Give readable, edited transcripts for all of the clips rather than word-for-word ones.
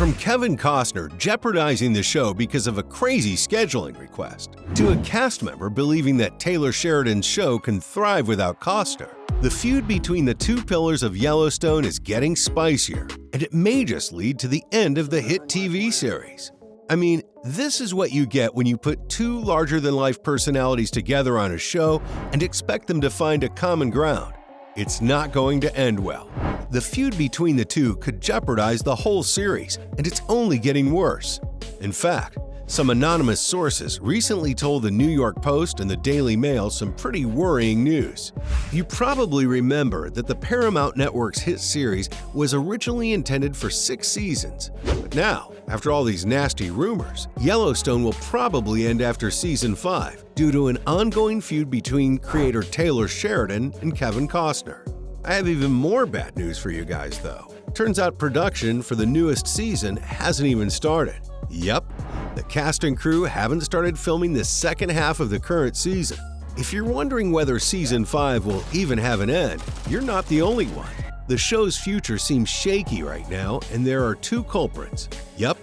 From Kevin Costner jeopardizing the show because of a crazy scheduling request, to a cast member believing that Taylor Sheridan's show can thrive without Costner, the feud between the two pillars of Yellowstone is getting spicier, and it may just lead to the end of the hit TV series. I mean, this is what you get when you put two larger-than-life personalities together on a show and expect them to find a common ground. It's not going to end well. The feud between the two could jeopardize the whole series, and it's only getting worse. In fact, some anonymous sources recently told the New York Post and the Daily Mail some pretty worrying news. You probably remember that the Paramount Network's hit series was originally intended for 6 seasons. But now, after all these nasty rumors, Yellowstone will probably end after season 5 due to an ongoing feud between creator Taylor Sheridan and Kevin Costner. I have even more bad news for you guys, though. Turns out production for the newest season hasn't even started. Yep, the cast and crew haven't started filming the second half of the current season. If you're wondering whether season 5 will even have an end, you're not the only one. The show's future seems shaky right now, and there are 2 culprits. Yep,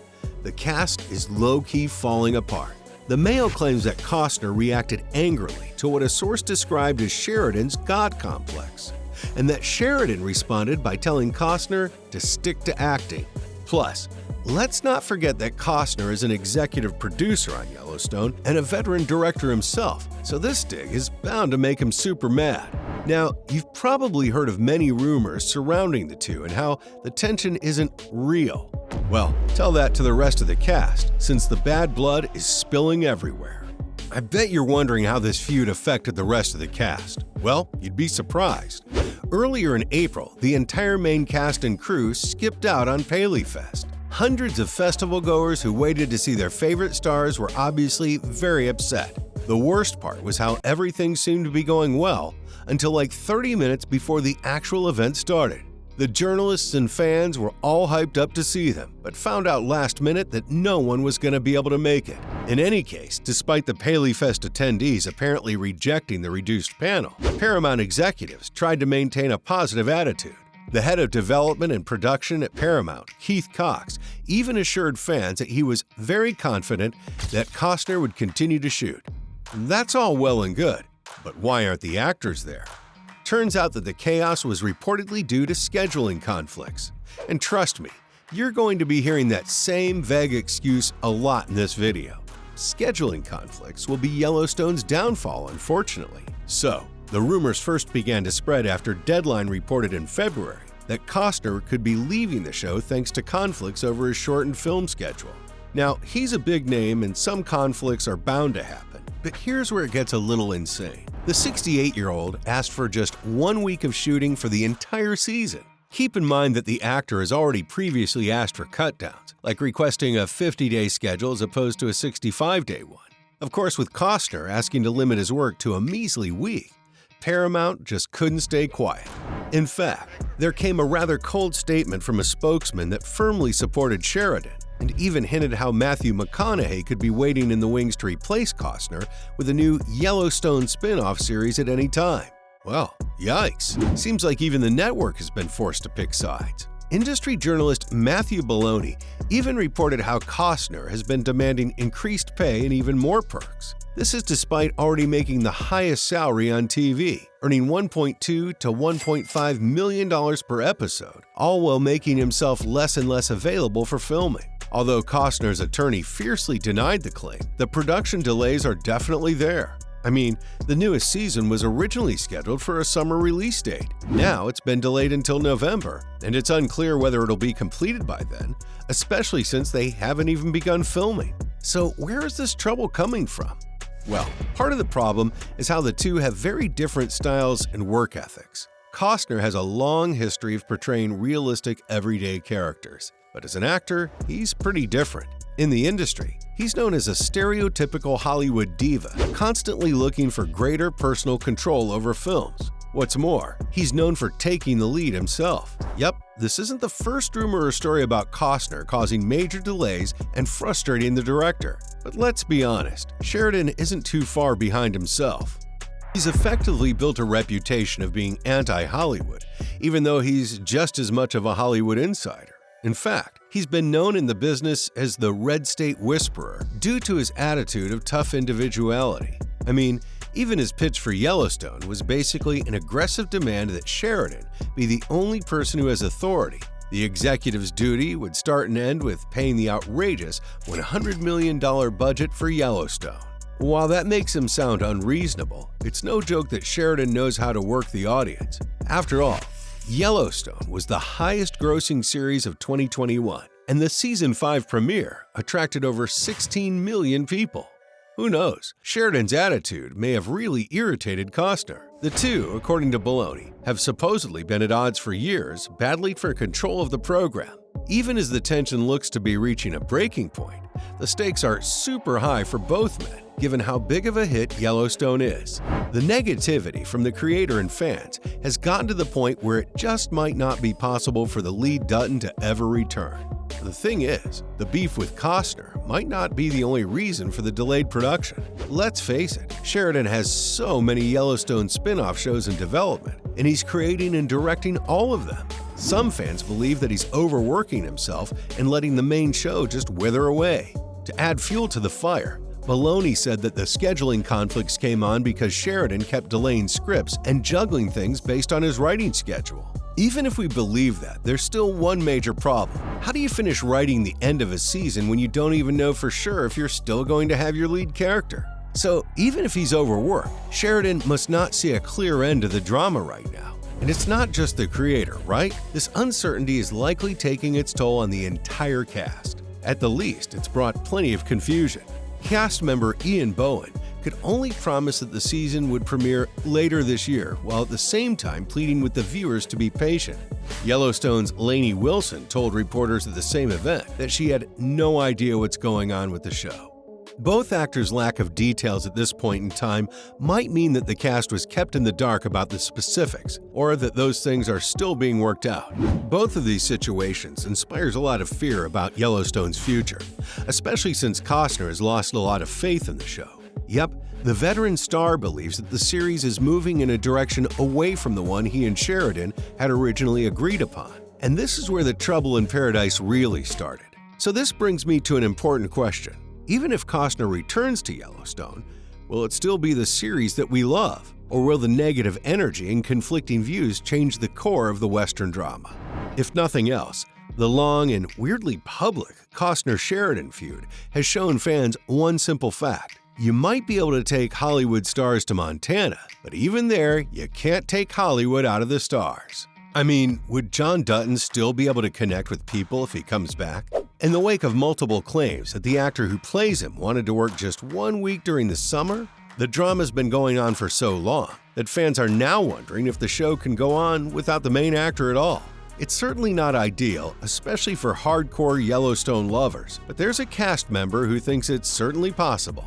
the cast is low-key falling apart. The Mail claims that Costner reacted angrily to what a source described as Sheridan's God complex, and that Sheridan responded by telling Costner to stick to acting. Plus, let's not forget that Costner is an executive producer on Yellowstone and a veteran director himself, so this dig is bound to make him super mad. Now, you've probably heard of many rumors surrounding the two and how the tension isn't real. Well, tell that to the rest of the cast, since the bad blood is spilling everywhere. I bet you're wondering how this feud affected the rest of the cast. Well, you'd be surprised. Earlier in April, the entire main cast and crew skipped out on Paley Fest. Hundreds of festival goers who waited to see their favorite stars were obviously very upset. The worst part was how everything seemed to be going well until like 30 minutes before the actual event started. The journalists and fans were all hyped up to see them, but found out last minute that no one was going to be able to make it. In any case, despite the Paley Fest attendees apparently rejecting the reduced panel, Paramount executives tried to maintain a positive attitude. The head of development and production at Paramount, Keith Cox, even assured fans that he was very confident that Costner would continue to shoot. That's all well and good, but why aren't the actors there? Turns out that the chaos was reportedly due to scheduling conflicts. And trust me, you're going to be hearing that same vague excuse a lot in this video. Scheduling conflicts will be Yellowstone's downfall, unfortunately. So, the rumors first began to spread after Deadline reported in February that Costner could be leaving the show thanks to conflicts over his shortened film schedule. Now, he's a big name and some conflicts are bound to happen, but here's where it gets a little insane. The 68-year-old asked for just 1 week of shooting for the entire season. Keep in mind that the actor has already previously asked for cutdowns, like requesting a 50-day schedule as opposed to a 65-day one. Of course, with Costner asking to limit his work to a measly week, Paramount just couldn't stay quiet. In fact, there came a rather cold statement from a spokesman that firmly supported Sheridan and even hinted how Matthew McConaughey could be waiting in the wings to replace Costner with a new Yellowstone spin-off series at any time. Well, yikes. Seems like even the network has been forced to pick sides. Industry journalist Matthew Baloney even reported how Costner has been demanding increased pay and even more perks. This is despite already making the highest salary on TV, earning $1.2 to $1.5 million per episode, all while making himself less and less available for filming. Although Costner's attorney fiercely denied the claim, the production delays are definitely there. I mean, the newest season was originally scheduled for a summer release date. Now it's been delayed until November, and it's unclear whether it'll be completed by then, especially since they haven't even begun filming. So where is this trouble coming from? Well, part of the problem is how the two have very different styles and work ethics. Costner has a long history of portraying realistic, everyday characters, but as an actor, he's pretty different. In the industry, he's known as a stereotypical Hollywood diva, constantly looking for greater personal control over films. What's more, he's known for taking the lead himself. Yep, this isn't the first rumor or story about Costner causing major delays and frustrating the director. But let's be honest, Sheridan isn't too far behind himself. He's effectively built a reputation of being anti-Hollywood, even though he's just as much of a Hollywood insider. In fact, He's been known in the business as the Red State Whisperer due to his attitude of tough individuality. I mean, even his pitch for Yellowstone was basically an aggressive demand that Sheridan be the only person who has authority. The executive's duty would start and end with paying the outrageous $100 million budget for Yellowstone. While that makes him sound unreasonable, it's no joke that Sheridan knows how to work the audience. After all, Yellowstone was the highest-grossing series of 2021, and the Season 5 premiere attracted over 16 million people. Who knows? Sheridan's attitude may have really irritated Costner. The two, according to Baloney, have supposedly been at odds for years, battling for control of the program. Even as the tension looks to be reaching a breaking point, the stakes are super high for both men, given how big of a hit Yellowstone is. The negativity from the creator and fans has gotten to the point where it just might not be possible for the lead Dutton to ever return. The thing is, the beef with Costner might not be the only reason for the delayed production. Let's face it, Sheridan has so many Yellowstone spin-off shows in development, and he's creating and directing all of them. Some fans believe that he's overworking himself and letting the main show just wither away. To add fuel to the fire, Baloney said that the scheduling conflicts came on because Sheridan kept delaying scripts and juggling things based on his writing schedule. Even if we believe that, there's still one major problem. How do you finish writing the end of a season when you don't even know for sure if you're still going to have your lead character? So even if he's overworked, Sheridan must not see a clear end to the drama right now. And it's not just the creator, right? This uncertainty is likely taking its toll on the entire cast. At the least, it's brought plenty of confusion. Cast member Ian Bohen could only promise that the season would premiere later this year, while at the same time pleading with the viewers to be patient. Yellowstone's Lainey Wilson told reporters at the same event that she had no idea what's going on with the show. Both actors' lack of details at this point in time might mean that the cast was kept in the dark about the specifics, or that those things are still being worked out. Both of these situations inspires a lot of fear about Yellowstone's future, especially since Costner has lost a lot of faith in the show. Yep, the veteran star believes that the series is moving in a direction away from the one he and Sheridan had originally agreed upon. And this is where the trouble in paradise really started. So this brings me to an important question. Even if Costner returns to Yellowstone, will it still be the series that we love? Or will the negative energy and conflicting views change the core of the Western drama? If nothing else, the long and weirdly public Costner-Sheridan feud has shown fans one simple fact. You might be able to take Hollywood stars to Montana, but even there, you can't take Hollywood out of the stars. I mean, would John Dutton still be able to connect with people if he comes back? In the wake of multiple claims that the actor who plays him wanted to work just 1 week during the summer, the drama's been going on for so long that fans are now wondering if the show can go on without the main actor at all. It's certainly not ideal, especially for hardcore Yellowstone lovers, but there's a cast member who thinks it's certainly possible.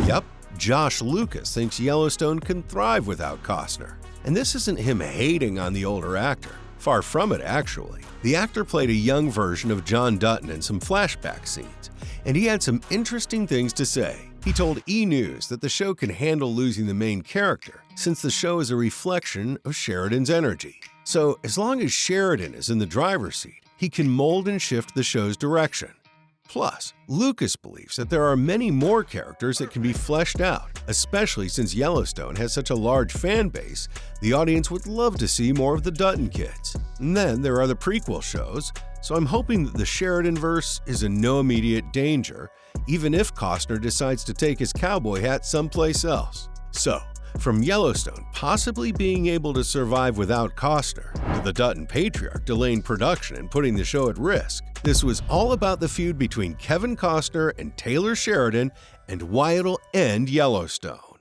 Yup, Josh Lucas thinks Yellowstone can thrive without Costner. And this isn't him hating on the older actor. Far from it, actually. The actor played a young version of John Dutton in some flashback scenes, and he had some interesting things to say. He told E! News that the show can handle losing the main character, since the show is a reflection of Sheridan's energy. So, as long as Sheridan is in the driver's seat, he can mold and shift the show's direction. Plus, Lucas believes that there are many more characters that can be fleshed out, especially since Yellowstone has such a large fan base, the audience would love to see more of the Dutton kids. And then there are the prequel shows, so I'm hoping that the Sheridan-verse is in no immediate danger, even if Costner decides to take his cowboy hat someplace else. So, from Yellowstone possibly being able to survive without Costner, to the Dutton patriarch delaying production and putting the show at risk, this was all about the feud between Kevin Costner and Taylor Sheridan and why it'll end Yellowstone.